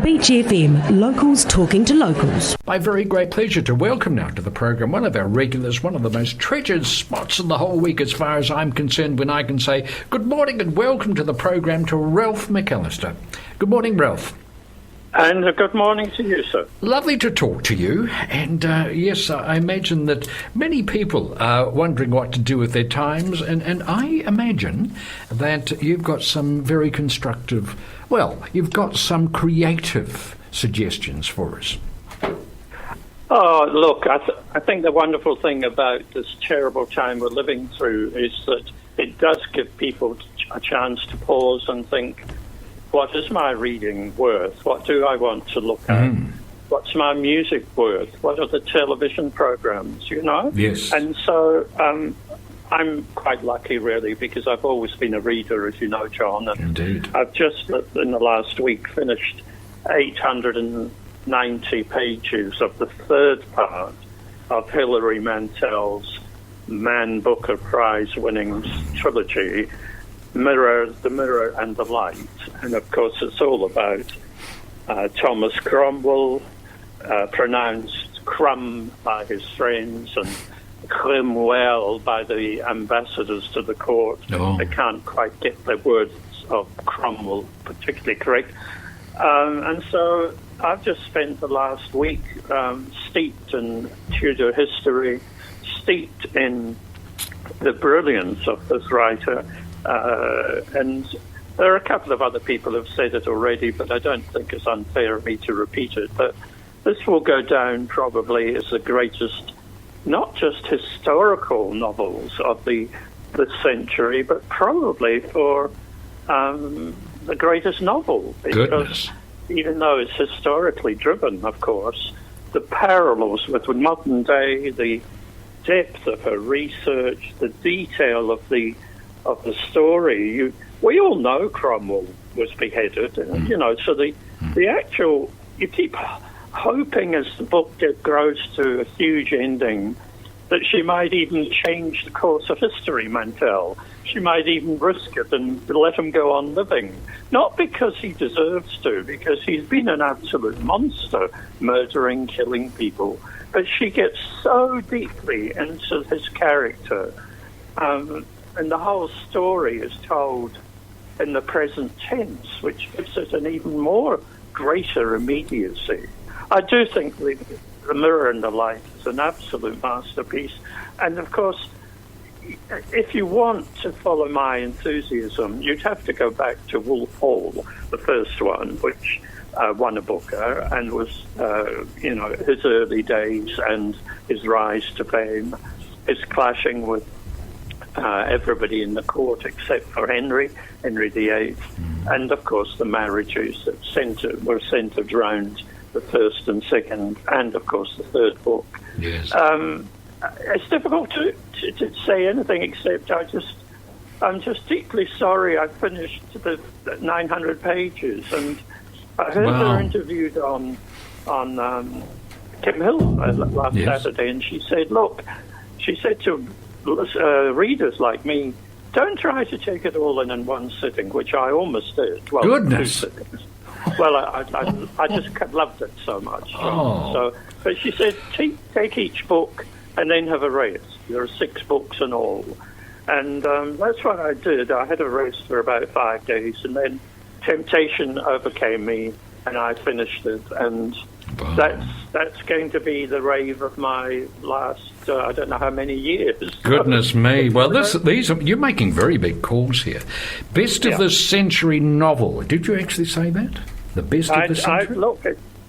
Beach FM, locals talking to locals. My very great pleasure to welcome now to the program one of our regulars, one of the most treasured spots in the whole week as far as I'm concerned, when I can say good morning and welcome to the program to Ralph McAlister. Good morning, Ralph. And good morning to you, sir. Lovely to talk to you. And yes, I imagine that many people are wondering what to do with their times. And I imagine that you've got some very constructive, you've got some creative suggestions for us. Oh, look, I think the wonderful thing about this terrible time we're living through is that it does give people a chance to pause and think, what is my reading worth? What do I want to look at? What's my music worth? What are the television programs, you know? Yes. And so I'm quite lucky, really, because I've always been a reader, as you know, John. And Indeed. I've just, in the last week, finished 890 pages of the third part of Hilary Mantells' Man Booker Prize-winning trilogy, The Mirror and the Light. And of course it's all about Thomas Cromwell, pronounced Crum by his friends and Cromwell by the ambassadors to the court. Oh. They can't quite get the words of Cromwell particularly correct. And so I've just spent the last week steeped in Tudor history, steeped in the brilliance of this writer. And there are a couple of other people who have said it already, but I don't think it's unfair of me to repeat it. But this will go down probably as the greatest, not just historical novels of the century, but probably for the greatest novel. Because even though it's historically driven, of course, the parallels with modern day, the depth of her research, the detail of the story. We all know Cromwell was beheaded, you know, so the actual, you keep hoping as the book grows to a huge ending that she might even change the course of history, Mantell. She might even risk it and let him go on living. Not because he deserves to, because he's been an absolute monster, murdering, killing people, but she gets so deeply into his character. And the whole story is told in the present tense, which gives it an even more greater immediacy. I do think the Mirror and the Light is an absolute masterpiece. And of course, if you want to follow my enthusiasm, you'd have to go back to Wolf Hall, the first one, which won a Booker and was, his early days and his rise to fame, his clashing with everybody in the court except for Henry VIII, and of course the marriages that were centered around the first and second, and of course the third book. Yes. It's difficult to say anything except I'm just deeply sorry I finished the 900 pages, and I heard her interviewed on Kim Hill last Saturday, and she said, she said to readers like me, don't try to take it all in one sitting, which I almost did. Well, goodness. 2 sittings. Well, I just loved it so much. Oh. But she said, take each book and then have a race. There are 6 books in all. And that's what I did. I had a race for about 5 days, and then temptation overcame me, and I finished it. And that's going to be the rave of my last, I don't know how many years. Goodness me. Well, you're making very big calls here. Best of the century novel. Did you actually say that? The best of the century? Look,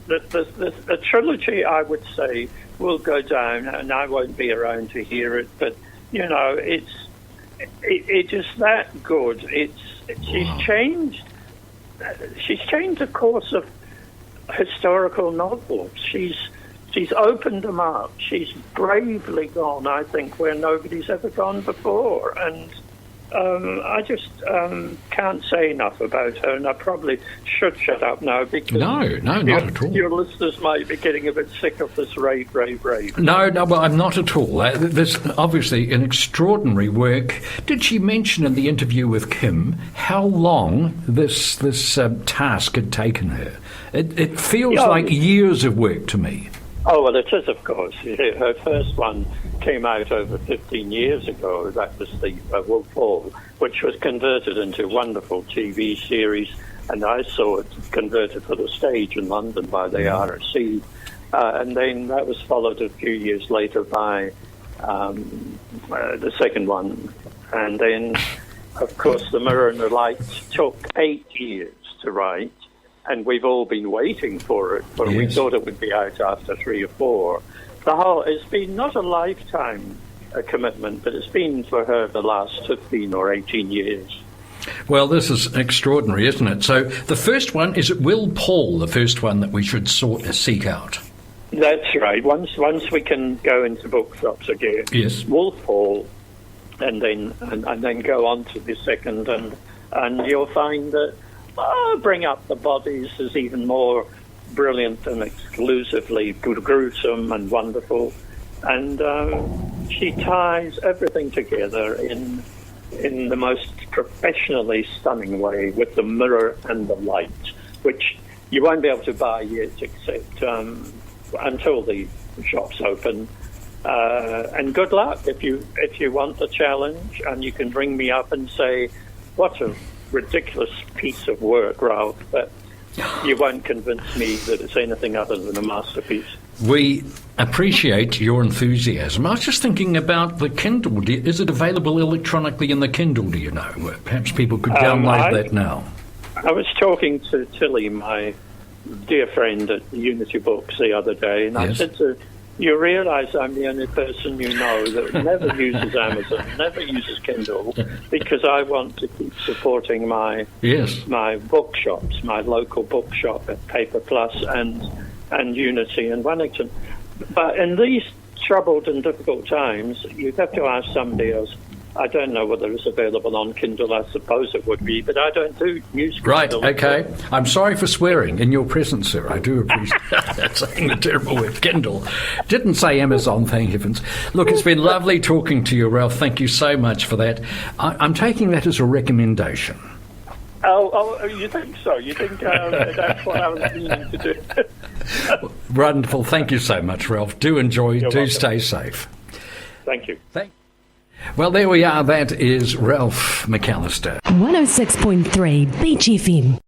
the trilogy, I would say, will go down, and I won't be around to hear it, but, you know, it's just that good. She's changed the course of historical novels. She's opened them up. She's bravely gone, I think, where nobody's ever gone before. And I just can't say enough about her, and I probably should shut up now because No, not at all. Your listeners might be getting a bit sick of this rave. No, well, I'm not at all. There's obviously an extraordinary work. Did she mention in the interview with Kim how long this task had taken her? It feels like years of work to me. Oh, well, it is, of course. Her first one came out over 15 years ago. That was the Wolf Hall, which was converted into a wonderful TV series, and I saw it converted for the stage in London by the RSC. And then that was followed a few years later by the second one. And then, of course, The Mirror and the Light took 8 years to write. And we've all been waiting for it, but we thought it would be out after 3 or 4. It's been not a lifetime commitment, but it's been for her the last 15 or 18 years. Well, this is extraordinary, isn't it? So the first one, is it Will Paul, the first one that we should seek out? That's right. Once we can go into bookshops again, yes, Wolf Hall, and then go on to the second, and you'll find that Bring Up the Bodies is even more brilliant and exclusively gruesome and wonderful. And she ties everything together in the most professionally stunning way with The Mirror and the Light, which you won't be able to buy yet except until the shops open. And good luck if you want the challenge, and you can ring me up and say, what a ridiculous piece of work, Ralph, but you won't convince me that it's anything other than a masterpiece. We appreciate your enthusiasm. I was just thinking about the Kindle. Is it available electronically in the Kindle, do you know? Perhaps people could download that now. I was talking to Tilly, my dear friend at Unity Books, the other day, and I said to you realise I'm the only person you know that never uses Amazon, never uses Kindle, because I want to keep supporting my bookshops, my local bookshop at Paper Plus and Unity in Wellington. But in these troubled and difficult times, you have to ask somebody else. I don't know whether it's available on Kindle. I suppose it would be, but I don't use Kindle. Right, okay. I'm sorry for swearing in your presence, sir. I do appreciate that, saying the terrible word, Kindle. Didn't say Amazon, thank heavens. Look, it's been lovely talking to you, Ralph. Thank you so much for that. I'm taking that as a recommendation. Oh, you think so? You think that's what I was meaning to do? Wonderful. Thank you so much, Ralph. Do enjoy. You're welcome. Stay safe. Thank you. Well, there we are. That is Ralph McAlister. 106.3 Beach FM.